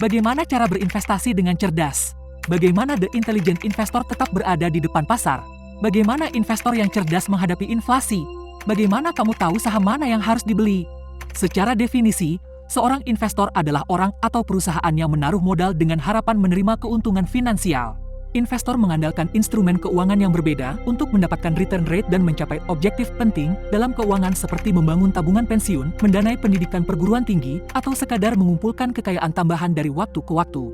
Bagaimana cara berinvestasi dengan cerdas? Bagaimana The Intelligent Investor tetap berada di depan pasar? Bagaimana investor yang cerdas menghadapi inflasi? Bagaimana kamu tahu saham mana yang harus dibeli? Secara definisi, seorang investor adalah orang atau perusahaan yang menaruh modal dengan harapan menerima keuntungan finansial. Investor mengandalkan instrumen keuangan yang berbeda untuk mendapatkan return rate dan mencapai objektif penting dalam keuangan seperti membangun tabungan pensiun, mendanai pendidikan perguruan tinggi, atau sekadar mengumpulkan kekayaan tambahan dari waktu ke waktu.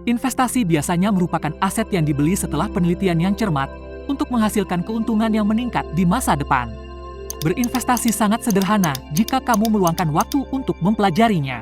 Investasi biasanya merupakan aset yang dibeli setelah penelitian yang cermat untuk menghasilkan keuntungan yang meningkat di masa depan. Berinvestasi sangat sederhana jika kamu meluangkan waktu untuk mempelajarinya.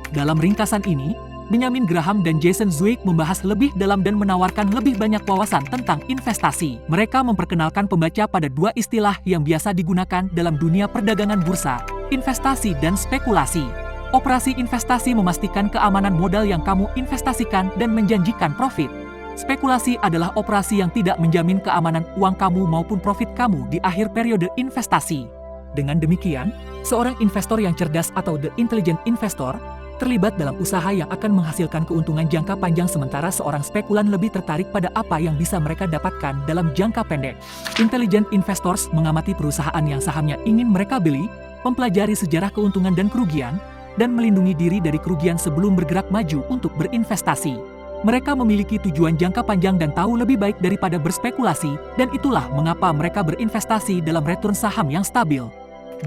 Dalam ringkasan ini, Benjamin Graham dan Jason Zweig membahas lebih dalam dan menawarkan lebih banyak wawasan tentang investasi. Mereka memperkenalkan pembaca pada dua istilah yang biasa digunakan dalam dunia perdagangan bursa, investasi dan spekulasi. Operasi investasi memastikan keamanan modal yang kamu investasikan dan menjanjikan profit. Spekulasi adalah operasi yang tidak menjamin keamanan uang kamu maupun profit kamu di akhir periode investasi. Dengan demikian, seorang investor yang cerdas atau The Intelligent Investor terlibat dalam usaha yang akan menghasilkan keuntungan jangka panjang sementara seorang spekulan lebih tertarik pada apa yang bisa mereka dapatkan dalam jangka pendek. Intelligent investors mengamati perusahaan yang sahamnya ingin mereka beli, mempelajari sejarah keuntungan dan kerugian, dan melindungi diri dari kerugian sebelum bergerak maju untuk berinvestasi. Mereka memiliki tujuan jangka panjang dan tahu lebih baik daripada berspekulasi, dan itulah mengapa mereka berinvestasi dalam return saham yang stabil.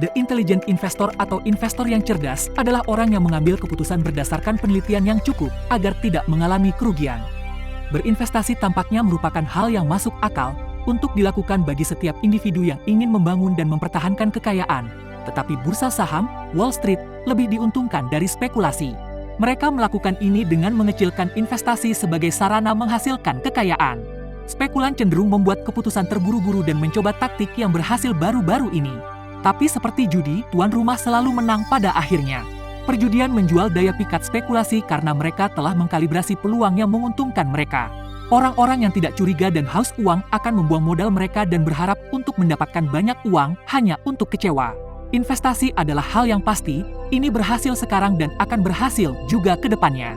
The Intelligent Investor atau investor yang cerdas adalah orang yang mengambil keputusan berdasarkan penelitian yang cukup agar tidak mengalami kerugian. Berinvestasi tampaknya merupakan hal yang masuk akal untuk dilakukan bagi setiap individu yang ingin membangun dan mempertahankan kekayaan. Tetapi bursa saham, Wall Street, lebih diuntungkan dari spekulasi. Mereka melakukan ini dengan mengecilkan investasi sebagai sarana menghasilkan kekayaan. Spekulan cenderung membuat keputusan terburu-buru dan mencoba taktik yang berhasil baru-baru ini. Tapi seperti judi, tuan rumah selalu menang pada akhirnya. Perjudian menjual daya pikat spekulasi karena mereka telah mengkalibrasi peluang yang menguntungkan mereka. Orang-orang yang tidak curiga dan haus uang akan membuang modal mereka dan berharap untuk mendapatkan banyak uang hanya untuk kecewa. Investasi adalah hal yang pasti, ini berhasil sekarang dan akan berhasil juga ke depannya.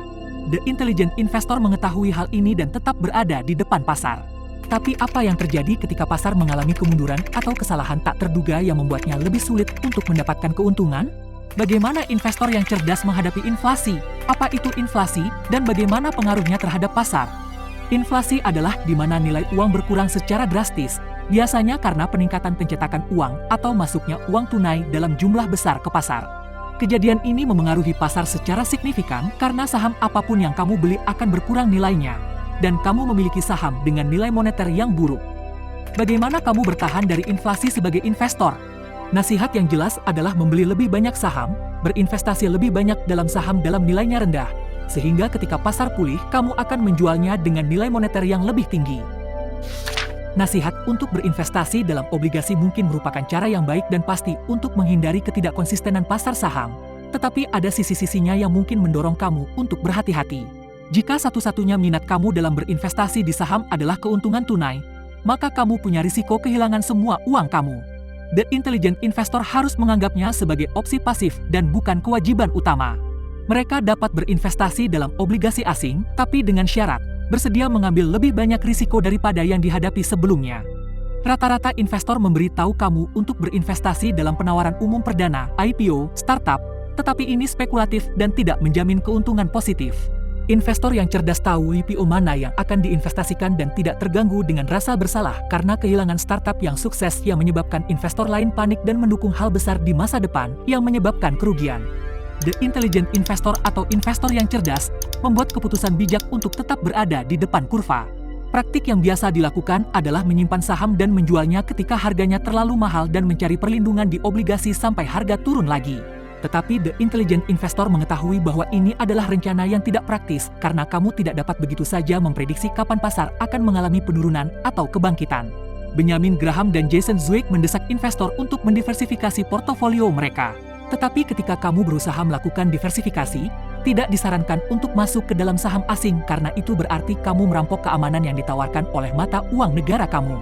The Intelligent Investor mengetahui hal ini dan tetap berada di depan pasar. Tapi apa yang terjadi ketika pasar mengalami kemunduran atau kesalahan tak terduga yang membuatnya lebih sulit untuk mendapatkan keuntungan? Bagaimana investor yang cerdas menghadapi inflasi? Apa itu inflasi dan bagaimana pengaruhnya terhadap pasar? Inflasi adalah di mana nilai uang berkurang secara drastis, biasanya karena peningkatan pencetakan uang atau masuknya uang tunai dalam jumlah besar ke pasar. Kejadian ini memengaruhi pasar secara signifikan karena saham apapun yang kamu beli akan berkurang nilainya, dan kamu memiliki saham dengan nilai moneter yang buruk. Bagaimana kamu bertahan dari inflasi sebagai investor? Nasihat yang jelas adalah membeli lebih banyak saham, berinvestasi lebih banyak dalam saham dalam nilainya rendah, sehingga ketika pasar pulih, kamu akan menjualnya dengan nilai moneter yang lebih tinggi. Nasihat untuk berinvestasi dalam obligasi mungkin merupakan cara yang baik dan pasti untuk menghindari ketidakkonsistenan pasar saham, tetapi ada sisi-sisinya yang mungkin mendorong kamu untuk berhati-hati. Jika satu-satunya minat kamu dalam berinvestasi di saham adalah keuntungan tunai, maka kamu punya risiko kehilangan semua uang kamu. The Intelligent Investor harus menganggapnya sebagai opsi pasif dan bukan kewajiban utama. Mereka dapat berinvestasi dalam obligasi asing, tapi dengan syarat, bersedia mengambil lebih banyak risiko daripada yang dihadapi sebelumnya. Rata-rata investor memberi tahu kamu untuk berinvestasi dalam penawaran umum perdana, IPO, startup, tetapi ini spekulatif dan tidak menjamin keuntungan positif. Investor yang cerdas tahu IPO mana yang akan diinvestasikan dan tidak terganggu dengan rasa bersalah karena kehilangan startup yang sukses yang menyebabkan investor lain panik dan mendukung hal besar di masa depan yang menyebabkan kerugian. The Intelligent Investor atau investor yang cerdas membuat keputusan bijak untuk tetap berada di depan kurva. Praktik yang biasa dilakukan adalah menyimpan saham dan menjualnya ketika harganya terlalu mahal dan mencari perlindungan di obligasi sampai harga turun lagi. Tetapi The Intelligent Investor mengetahui bahwa ini adalah rencana yang tidak praktis karena kamu tidak dapat begitu saja memprediksi kapan pasar akan mengalami penurunan atau kebangkitan. Benjamin Graham dan Jason Zweig mendesak investor untuk mendiversifikasi portofolio mereka. Tetapi ketika kamu berusaha melakukan diversifikasi, tidak disarankan untuk masuk ke dalam saham asing karena itu berarti kamu merampok keamanan yang ditawarkan oleh mata uang negara kamu.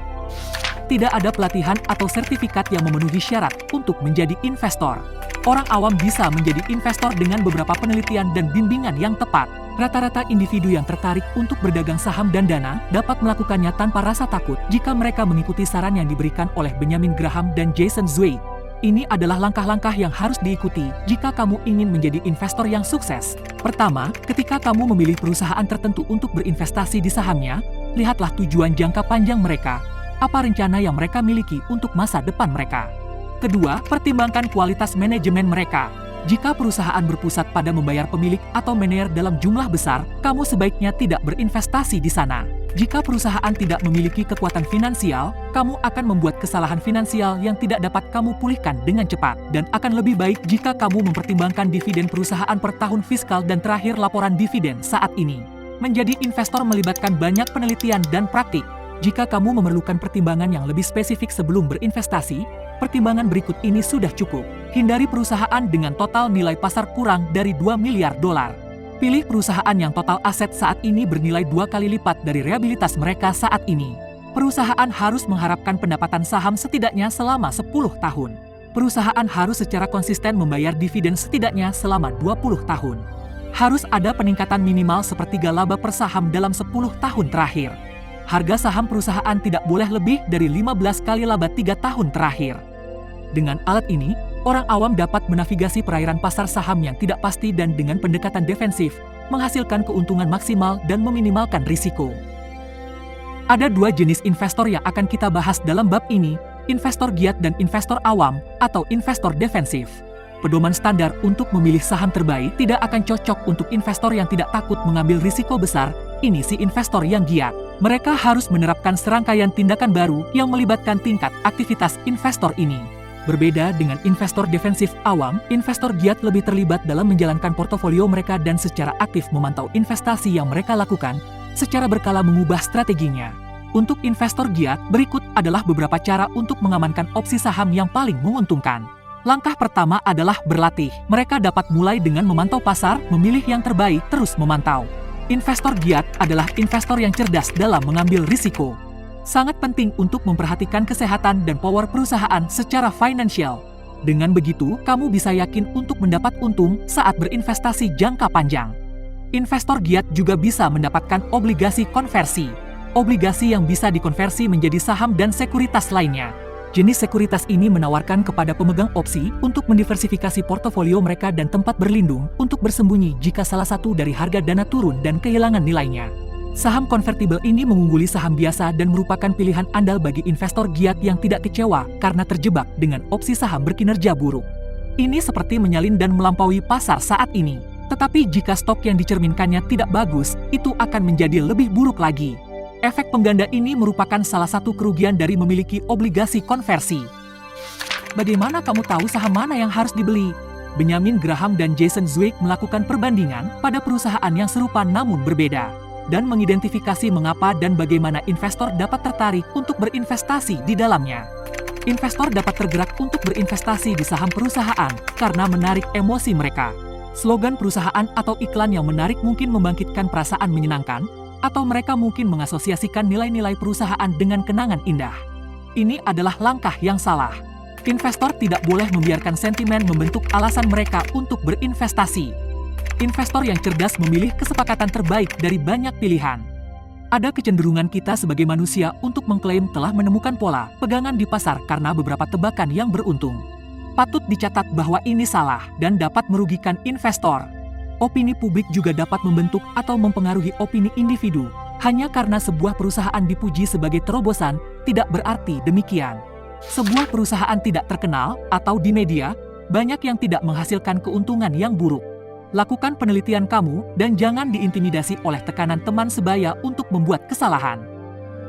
Tidak ada pelatihan atau sertifikat yang memenuhi syarat untuk menjadi investor. Orang awam bisa menjadi investor dengan beberapa penelitian dan bimbingan yang tepat. Rata-rata individu yang tertarik untuk berdagang saham dan dana dapat melakukannya tanpa rasa takut jika mereka mengikuti saran yang diberikan oleh Benjamin Graham dan Jason Zweig. Ini adalah langkah-langkah yang harus diikuti jika kamu ingin menjadi investor yang sukses. Pertama, ketika kamu memilih perusahaan tertentu untuk berinvestasi di sahamnya, lihatlah tujuan jangka panjang mereka. Apa rencana yang mereka miliki untuk masa depan mereka? Kedua, pertimbangkan kualitas manajemen mereka. Jika perusahaan berpusat pada membayar pemilik atau manajer dalam jumlah besar, kamu sebaiknya tidak berinvestasi di sana. Jika perusahaan tidak memiliki kekuatan finansial, kamu akan membuat kesalahan finansial yang tidak dapat kamu pulihkan dengan cepat. Dan akan lebih baik jika kamu mempertimbangkan dividen perusahaan per tahun fiskal dan terakhir laporan dividen saat ini. Menjadi investor melibatkan banyak penelitian dan praktik. Jika kamu memerlukan pertimbangan yang lebih spesifik sebelum berinvestasi, pertimbangan berikut ini sudah cukup. Hindari perusahaan dengan total nilai pasar kurang dari 2 miliar dolar. Pilih perusahaan yang total aset saat ini bernilai 2 kali lipat dari reliabilitas mereka saat ini. Perusahaan harus mengharapkan pendapatan saham setidaknya selama 10 tahun. Perusahaan harus secara konsisten membayar dividen setidaknya selama 20 tahun. Harus ada peningkatan minimal sepertiga laba per saham dalam 10 tahun terakhir. Harga saham perusahaan tidak boleh lebih dari 15 kali laba 3 tahun terakhir. Dengan alat ini, orang awam dapat menavigasi perairan pasar saham yang tidak pasti dan dengan pendekatan defensif, menghasilkan keuntungan maksimal dan meminimalkan risiko. Ada 2 jenis investor yang akan kita bahas dalam bab ini, investor giat dan investor awam atau investor defensif. Pedoman standar untuk memilih saham terbaik tidak akan cocok untuk investor yang tidak takut mengambil risiko besar. Ini si investor yang giat. Mereka harus menerapkan serangkaian tindakan baru yang melibatkan tingkat aktivitas investor ini. Berbeda dengan investor defensif awam, investor giat lebih terlibat dalam menjalankan portofolio mereka dan secara aktif memantau investasi yang mereka lakukan, secara berkala mengubah strateginya. Untuk investor giat, berikut adalah beberapa cara untuk mengamankan opsi saham yang paling menguntungkan. Langkah pertama adalah berlatih. Mereka dapat mulai dengan memantau pasar, memilih yang terbaik, terus memantau. Investor giat adalah investor yang cerdas dalam mengambil risiko. Sangat penting untuk memperhatikan kesehatan dan power perusahaan secara finansial. Dengan begitu, kamu bisa yakin untuk mendapat untung saat berinvestasi jangka panjang. Investor giat juga bisa mendapatkan obligasi konversi. Obligasi yang bisa dikonversi menjadi saham dan sekuritas lainnya. Jenis sekuritas ini menawarkan kepada pemegang opsi untuk mendiversifikasi portofolio mereka dan tempat berlindung untuk bersembunyi jika salah satu dari harga dana turun dan kehilangan nilainya. Saham konvertibel ini mengungguli saham biasa dan merupakan pilihan andal bagi investor giat yang tidak kecewa karena terjebak dengan opsi saham berkinerja buruk. Ini seperti menyalin dan melampaui pasar saat ini. Tetapi jika stok yang dicerminkannya tidak bagus, itu akan menjadi lebih buruk lagi. Efek pengganda ini merupakan salah satu kerugian dari memiliki obligasi konversi. Bagaimana kamu tahu saham mana yang harus dibeli? Benjamin Graham dan Jason Zweig melakukan perbandingan pada perusahaan yang serupa namun berbeda, dan mengidentifikasi mengapa dan bagaimana investor dapat tertarik untuk berinvestasi di dalamnya. Investor dapat tergerak untuk berinvestasi di saham perusahaan karena menarik emosi mereka. Slogan perusahaan atau iklan yang menarik mungkin membangkitkan perasaan menyenangkan, atau mereka mungkin mengasosiasikan nilai-nilai perusahaan dengan kenangan indah. Ini adalah langkah yang salah. Investor tidak boleh membiarkan sentimen membentuk alasan mereka untuk berinvestasi. Investor yang cerdas memilih kesepakatan terbaik dari banyak pilihan. Ada kecenderungan kita sebagai manusia untuk mengklaim telah menemukan pola pegangan di pasar karena beberapa tebakan yang beruntung. Patut dicatat bahwa ini salah dan dapat merugikan investor. Opini publik juga dapat membentuk atau mempengaruhi opini individu. Hanya karena sebuah perusahaan dipuji sebagai terobosan, tidak berarti demikian. Sebuah perusahaan tidak terkenal atau di media, banyak yang tidak menghasilkan keuntungan yang buruk. Lakukan penelitian kamu dan jangan diintimidasi oleh tekanan teman sebaya untuk membuat kesalahan.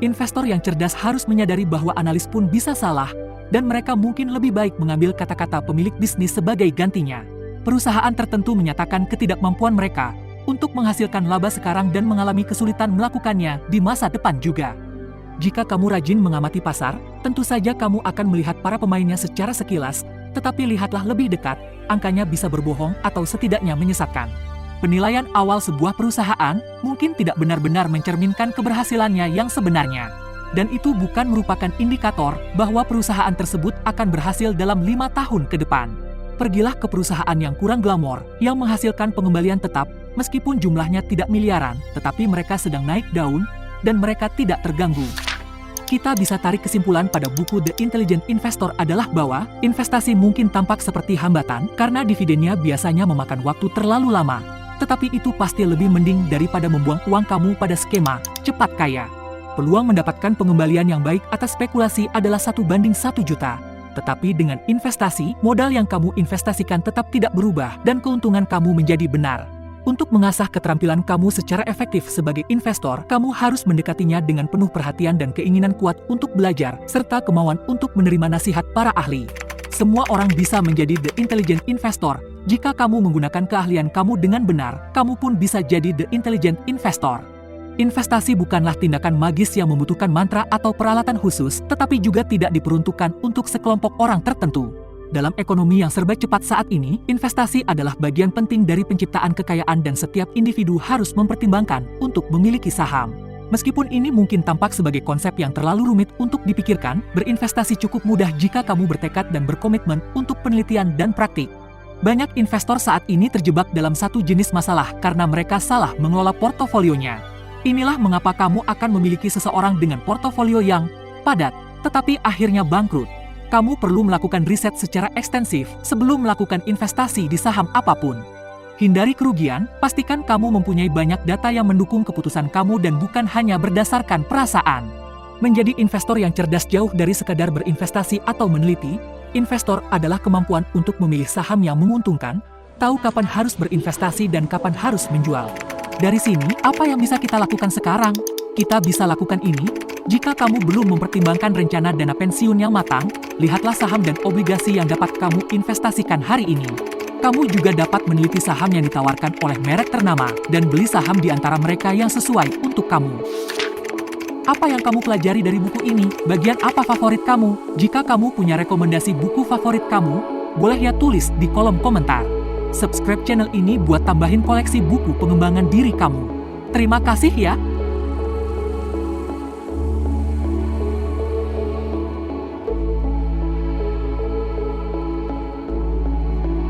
Investor yang cerdas harus menyadari bahwa analis pun bisa salah, dan mereka mungkin lebih baik mengambil kata-kata pemilik bisnis sebagai gantinya. Perusahaan tertentu menyatakan ketidakmampuan mereka untuk menghasilkan laba sekarang dan mengalami kesulitan melakukannya di masa depan juga. Jika kamu rajin mengamati pasar, tentu saja kamu akan melihat para pemainnya secara sekilas, tetapi lihatlah lebih dekat, angkanya bisa berbohong atau setidaknya menyesatkan. Penilaian awal sebuah perusahaan mungkin tidak benar-benar mencerminkan keberhasilannya yang sebenarnya. Dan itu bukan merupakan indikator bahwa perusahaan tersebut akan berhasil dalam 5 tahun ke depan. Pergilah ke perusahaan yang kurang glamor, yang menghasilkan pengembalian tetap, meskipun jumlahnya tidak miliaran, tetapi mereka sedang naik daun, dan mereka tidak terganggu. Kita bisa tarik kesimpulan pada buku The Intelligent Investor adalah bahwa investasi mungkin tampak seperti hambatan karena dividennya biasanya memakan waktu terlalu lama. Tetapi itu pasti lebih mending daripada membuang uang kamu pada skema cepat kaya. Peluang mendapatkan pengembalian yang baik atas spekulasi adalah 1:1 juta. Tetapi dengan investasi, modal yang kamu investasikan tetap tidak berubah dan keuntungan kamu menjadi benar. Untuk mengasah keterampilan kamu secara efektif sebagai investor, kamu harus mendekatinya dengan penuh perhatian dan keinginan kuat untuk belajar, serta kemauan untuk menerima nasihat para ahli. Semua orang bisa menjadi the intelligent investor. Jika kamu menggunakan keahlian kamu dengan benar, kamu pun bisa jadi the intelligent investor. Investasi bukanlah tindakan magis yang membutuhkan mantra atau peralatan khusus, tetapi juga tidak diperuntukkan untuk sekelompok orang tertentu. Dalam ekonomi yang serba cepat saat ini, investasi adalah bagian penting dari penciptaan kekayaan dan setiap individu harus mempertimbangkan untuk memiliki saham. Meskipun ini mungkin tampak sebagai konsep yang terlalu rumit untuk dipikirkan, berinvestasi cukup mudah jika kamu bertekad dan berkomitmen untuk penelitian dan praktik. Banyak investor saat ini terjebak dalam satu jenis masalah karena mereka salah mengelola portofolionya. Inilah mengapa kamu akan memiliki seseorang dengan portofolio yang padat, tetapi akhirnya bangkrut. Kamu perlu melakukan riset secara ekstensif sebelum melakukan investasi di saham apapun. Hindari kerugian, pastikan kamu mempunyai banyak data yang mendukung keputusan kamu dan bukan hanya berdasarkan perasaan. Menjadi investor yang cerdas jauh dari sekadar berinvestasi atau meneliti. Investor adalah kemampuan untuk memilih saham yang menguntungkan, tahu kapan harus berinvestasi dan kapan harus menjual. Dari sini, apa yang bisa kita lakukan sekarang? Kita bisa lakukan ini. Jika kamu belum mempertimbangkan rencana dana pensiun yang matang, lihatlah saham dan obligasi yang dapat kamu investasikan hari ini. Kamu juga dapat meneliti saham yang ditawarkan oleh merek ternama dan beli saham di antara mereka yang sesuai untuk kamu. Apa yang kamu pelajari dari buku ini? Bagian apa favorit kamu? Jika kamu punya rekomendasi buku favorit kamu, boleh ya tulis di kolom komentar. Subscribe channel ini buat tambahin koleksi buku pengembangan diri kamu. Terima kasih ya.